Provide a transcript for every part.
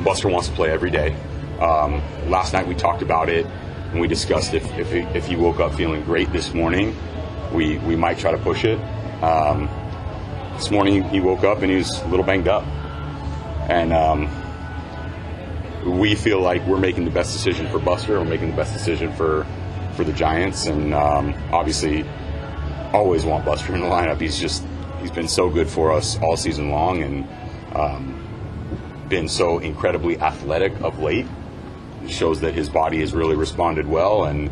Buster wants to play every day. Last night we talked about it, and we discussed if he woke up feeling great this morning, we might try to push it. This morning he woke up and he was a little banged up. And we feel like we're making the best decision for Buster. We're making the best decision for the Giants. And obviously always want Buster in the lineup. He's been so good for us all season long, and been so incredibly athletic of late. It shows that his body has really responded well, and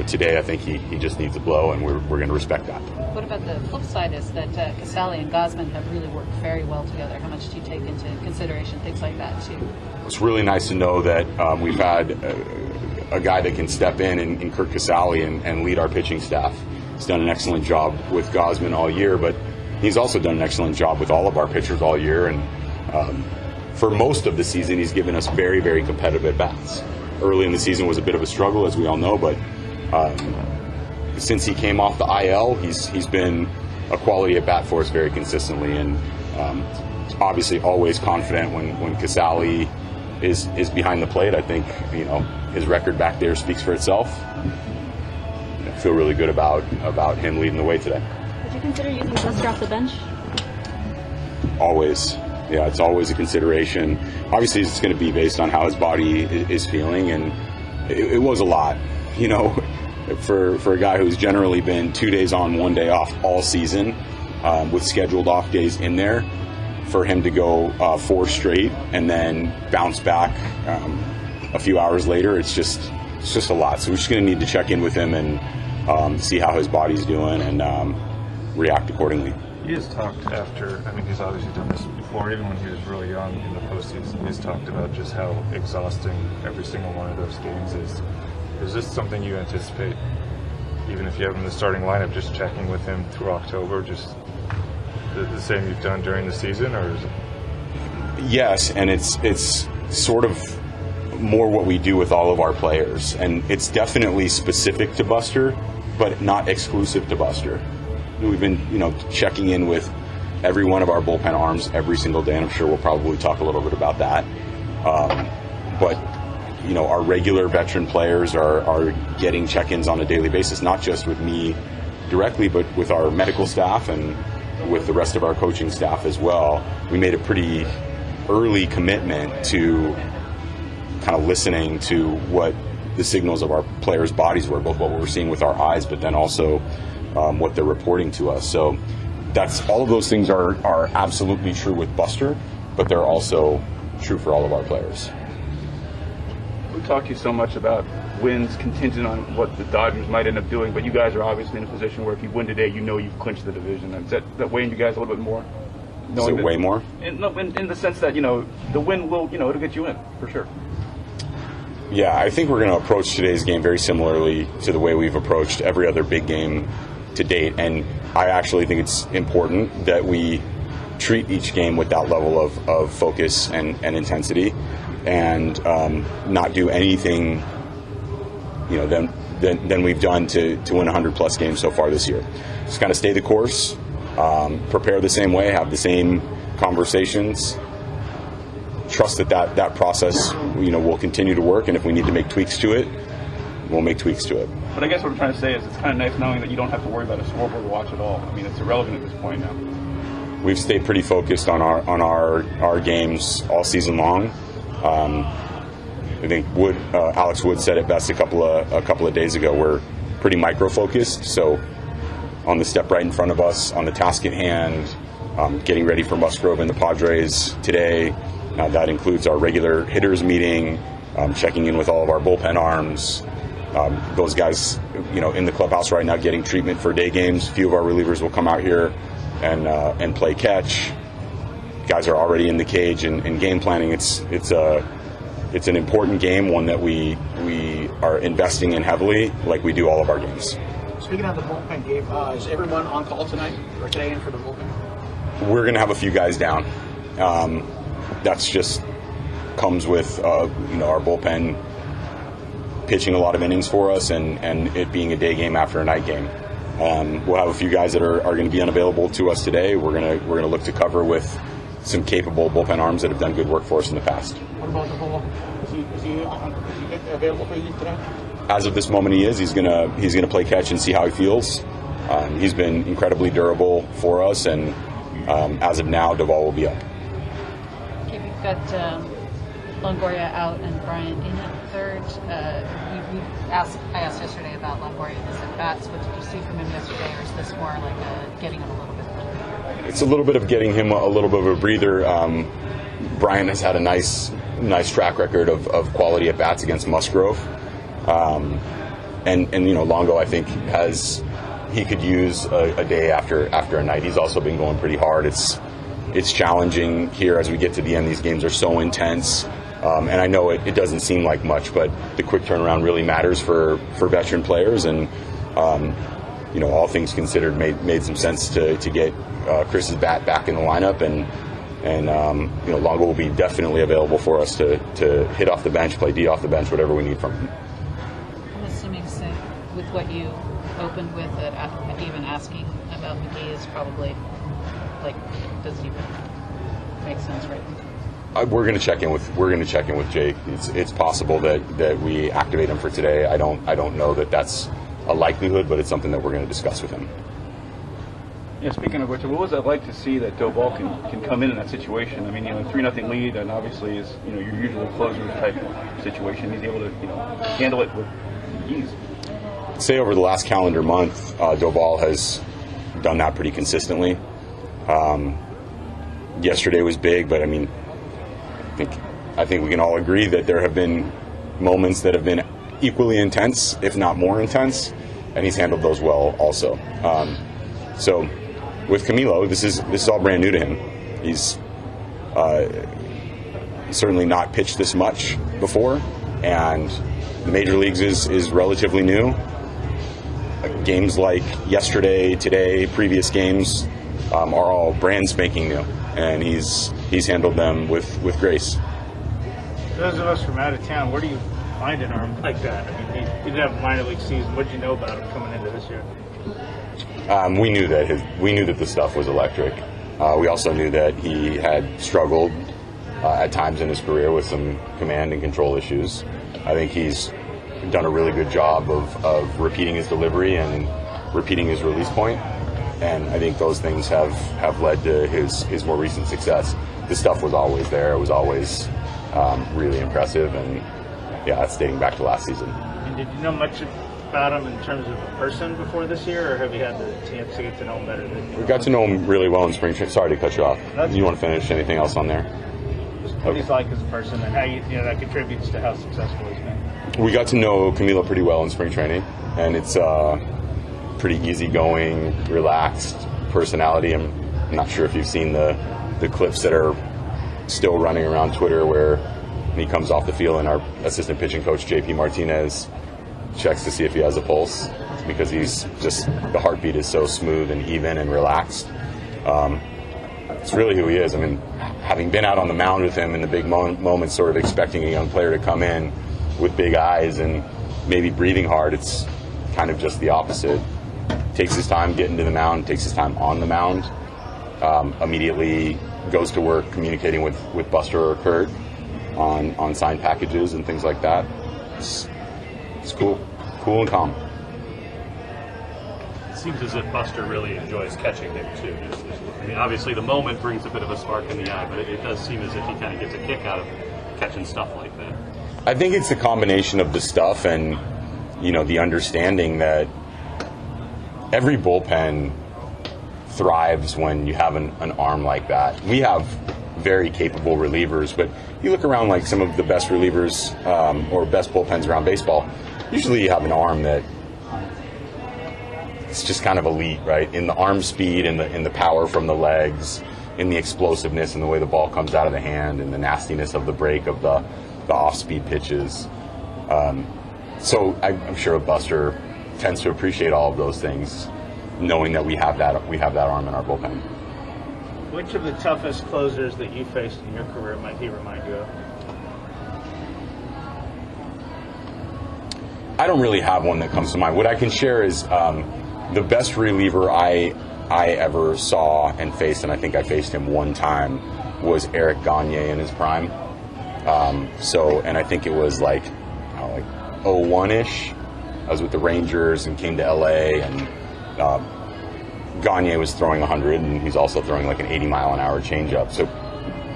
today I think he just needs a blow, and we're going to respect that. What about the flip side is that Casale and Gausman have really worked very well together. How much do you take into consideration things like that too? It's really nice to know that we've had a guy that can step in Kurt Casale and lead our pitching staff. He's done an excellent job with Gausman all year, but he's also done an excellent job with all of our pitchers all year, and for most of the season, he's given us very, very competitive at-bats. Early in the season was a bit of a struggle, as we all know, but since he came off the IL, he's been a quality at-bat for us very consistently, and obviously always confident when Casale is behind the plate. I think his record back there speaks for itself. I feel really good about him leading the way today. Would you consider using Buster off the bench? Always. Yeah, it's always a consideration. Obviously, it's going to be based on how his body is feeling, and it was a lot. For a guy who's generally been 2 days on, 1 day off all season, with scheduled off days in there, for him to go 4 straight and then bounce back a few hours later, it's just a lot. So we're just going to need to check in with him and see how his body's doing and react accordingly. He has talked after, he's obviously done this before, even when he was really young in the postseason. He's talked about just how exhausting every single one of those games is. Is this something you anticipate, even if you have him in the starting lineup, just checking with him through October, just the same you've done during the season, or is it? Yes, and it's sort of more what we do with all of our players, and it's definitely specific to Buster, but not exclusive to Buster. We've been, checking in with every one of our bullpen arms every single day, and I'm sure we'll probably talk a little bit about that. But our regular veteran players are getting check-ins on a daily basis, not just with me directly, but with our medical staff and with the rest of our coaching staff as well. We made a pretty early commitment to kind of listening to what the signals of our players' bodies were, both what we were seeing with our eyes, but then also what they're reporting to us. So that's all of those things are absolutely true with Buster, but they're also true for all of our players. We talked to you so much about wins contingent on what the Dodgers might end up doing, but you guys are obviously in a position where if you win today, you've clinched the division. Is that weighing you guys a little bit more? Is it way more? In the sense that, the win will, it'll get you in, for sure. Yeah, I think we're going to approach today's game very similarly to the way we've approached every other big game to date, and I actually think it's important that we treat each game with that level of focus and intensity, and not do anything than we've done to win 100+ games so far this year. Just kind of stay the course, prepare the same way, have the same conversations, trust that process will continue to work, and if we need to make tweaks to it, we'll make tweaks to it. But I guess what I'm trying to say is it's kind of nice knowing that you don't have to worry about a scoreboard watch at all. It's irrelevant at this point now. We've stayed pretty focused on our games all season long. I think Alex Wood said it best a couple of days ago. We're pretty micro-focused, so on the step right in front of us, on the task at hand, getting ready for Musgrove and the Padres today. That includes our regular hitters meeting, checking in with all of our bullpen arms. Those guys, in the clubhouse right now getting treatment for day games. A few of our relievers will come out here and play catch. Guys are already in the cage and game planning. It's an important game, one that we are investing in heavily, like we do all of our games. Speaking of the bullpen, Gabe, is everyone on call tonight or today and for the bullpen? We're going to have a few guys down. That's just comes with our bullpen pitching a lot of innings for us, and it being a day game after a night game. We'll have a few guys that are going to be unavailable to us today. We're going to look to cover with some capable bullpen arms that have done good work for us in the past. What about the ball? Is he available for you today? As of this moment, he is. He's gonna play catch and see how he feels. He's been incredibly durable for us, and as of now, Duvall will be up. Okay, we've got Longoria out and Bryant in at third. I asked yesterday about Longoria and his at-bats. What did you see from him yesterday, or is this more like getting him a little bit better? It's a little bit of getting him a little bit of a breather. Bryant has had a nice track record of quality at-bats against Musgrove. And Longo, I think, he could use a day after a night. He's also been going pretty hard. It's challenging here as we get to the end. These games are so intense. And I know it doesn't seem like much, but the quick turnaround really matters for veteran players. And, all things considered, made some sense to get Chris's bat back in the lineup. And Longo will be definitely available for us to hit off the bench, play D off the bench, whatever we need from him. I'm assuming, with what you opened with, that even asking about McGee is probably, doesn't even make sense right now. We're going to check in with Jake. It's possible that we activate him for today. I don't know that that's a likelihood, but it's something that we're going to discuss with him. Yeah, speaking of which, what was it like to see that Duvall can come in that situation? I mean, 3-0 lead, and obviously is your usual closer type situation. He's able to handle it with ease. Say over the last calendar month, Duvall has done that pretty consistently. Yesterday was big, but I think we can all agree that there have been moments that have been equally intense, if not more intense, and he's handled those well also. So with Camilo, this is all brand new to him. He's certainly not pitched this much before, and the major leagues is relatively new. Games like yesterday, today, previous games are all brand spanking new, and he's handled them with grace. Those of us from out of town, where do you find an arm like that? I mean, he did have a minor league season. What did you know about him coming into this year? We knew that the stuff was electric. We also knew that he had struggled at times in his career with some command and control issues. I think he's done a really good job of repeating his delivery and repeating his release point, and I think those things have led to his more recent success. The stuff was always there. It was always really impressive, and that's dating back to last season. And did you know much about him in terms of a person before this year, or have you had the chance to get to know him better? We got to know him really well in spring training. Sorry to cut you off. You want to finish? Anything else on there? What he's like as a person, and how that contributes to how successful he's been. We got to know Camilo pretty well in spring training, and it's pretty easygoing, relaxed personality. I'm not sure if you've seen the clips that are still running around Twitter where he comes off the field and our assistant pitching coach, JP Martinez, checks to see if he has a pulse, because the heartbeat is so smooth and even and relaxed. It's really who he is. I mean, having been out on the mound with him in the big moments, sort of expecting a young player to come in with big eyes and maybe breathing hard, it's kind of just the opposite. Takes his time getting to the mound, takes his time on the mound, immediately goes to work communicating with Buster or Kurt on signed packages and things like that. It's cool and calm. It seems as if Buster really enjoys catching him too. I mean, obviously the moment brings a bit of a spark in the eye, but it does seem as if he kind of gets a kick out of catching stuff like that. I think it's a combination of the stuff and the understanding that every bullpen thrives when you have an arm like that. We have very capable relievers, but you look around like some of the best relievers or best bullpens around baseball, usually you have an arm that it's just kind of elite, right? In the arm speed, in the power from the legs, in the explosiveness and the way the ball comes out of the hand, and the nastiness of the break of the off-speed pitches. So I'm sure Buster tends to appreciate all of those things, knowing that we have that arm in our bullpen. Which of the toughest closers that you faced in your career might he remind you of? I don't really have one that comes to mind. What I can share is the best reliever I ever saw and faced, and I think I faced him one time, was Eric Gagne in his prime. And I think it was like 01-ish. I was with the Rangers and came to LA, and Gagne was throwing 100, and he's also throwing like an 80-mile-an-hour changeup. So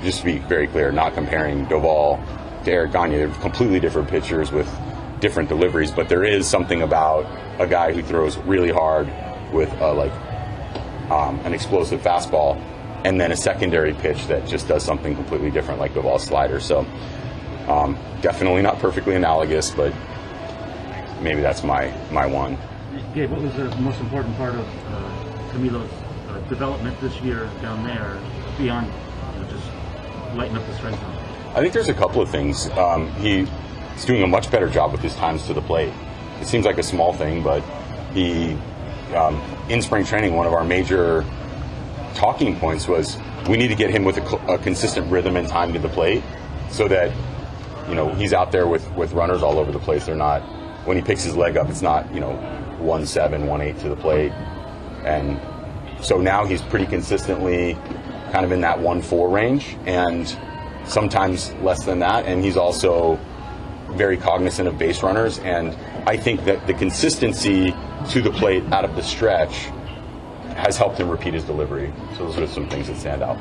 just to be very clear, not comparing Doval to Eric Gagne. They're completely different pitchers with different deliveries, but there is something about a guy who throws really hard with an explosive fastball, and then a secondary pitch that just does something completely different, like Doval's slider. So definitely not perfectly analogous, but maybe that's my one. Gabe, what was the most important part of Camilo's development this year down there, beyond just lighten up the strike zone? I think there's a couple of things. He's doing a much better job with his times to the plate. It seems like a small thing, but in spring training, one of our major talking points was we need to get him with a consistent rhythm and time to the plate, so that he's out there with runners all over the place. They're not, when he picks his leg up, it's not 1-7, 1-8 to the plate. And so now he's pretty consistently kind of in that 1-4 range, and sometimes less than that. And he's also very cognizant of base runners, and I think that the consistency to the plate out of the stretch has helped him repeat his delivery. So those are some things that stand out.